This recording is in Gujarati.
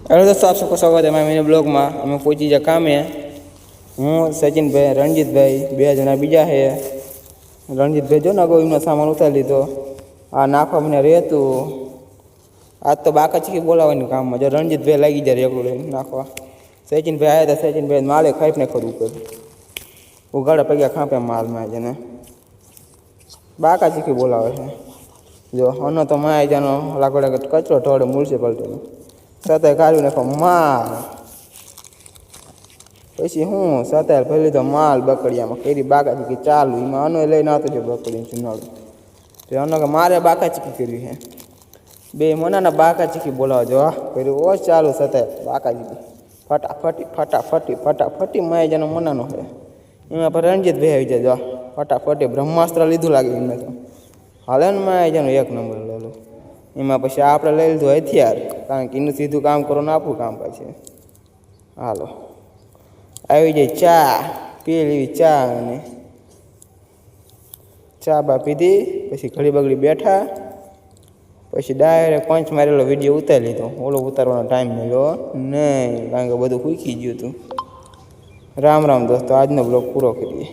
हेलो दोस्तों, आप सबको स्वागत है मेरे ब्लॉग में। અમે પહોંચી ગયા કામે। હું સચિનભાઈ, રણજીતભાઈ બે જણા બીજા છે। રણજીતભાઈ જો ને એમનો સામાન ઉતારી લીધો। આ નાખવા મને રહેતું આજ તો બાકા ચીકી બોલાવવાનું કામમાં જો રણજીતભાઈ લાગી જાય એકલું લઈને નાખવા। સચિનભાઈ આવ્યા હતા। સચિનભાઈ માલે ખાઈને ખરું ઉપર ઉગાડા પગ્યા ખાંપે માલમાં જને બાકા ચીકી બોલાવે છે। જો અનો તો માય જાનો લાકડા કચરો ઢોળે મ્યુનિસિપાલિટીનો સતાય કાઢ્યું નાખો માલ। પછી હું સતાય ભરી લીધો માલ બકડિયામાં કેરી બાકા ચીકી ચાલુ એમાં અનો લઈને આવતો છે બકડી ચુનાળું તો અનો કે મારે બાકા ચીકી કરવી છે। બે મનાના બાકા ચીકી બોલાવો જો કર્યું ઓ ચાલુ સતાય બાકા ચીકી ફટાફટી ફટાફટી ફટાફટી માય જાનો મનાનો છે। એમાં પર રણજીતભાઈ આવી જાય જો ફટાફટી બ્રહ્માસ્ત્ર લીધું લાગે એમને તો હાલે ને માય જાનો એક નંબર લેલો। એમાં પછી આપણે લઈ લીધું હથિયાર કારણ કે એનું સીધું કામ કરો ને આપણું કામ પછી હાલો આવી જાય ચા પી લેવી ચા અને ચા બા પીધી પછી ઘડી બગડી બેઠા પછી ડાયરેક્ટ પંચ મારેલો વિડીયો ઉતારી લીધો। ઓલો ઉતારવાનો ટાઈમ મળ્યો નહીં કારણ કે બધું ફૂંકી ગયું હતું। રામ રામ દોસ્તો, આજનો બ્લોગ પૂરો કરીએ।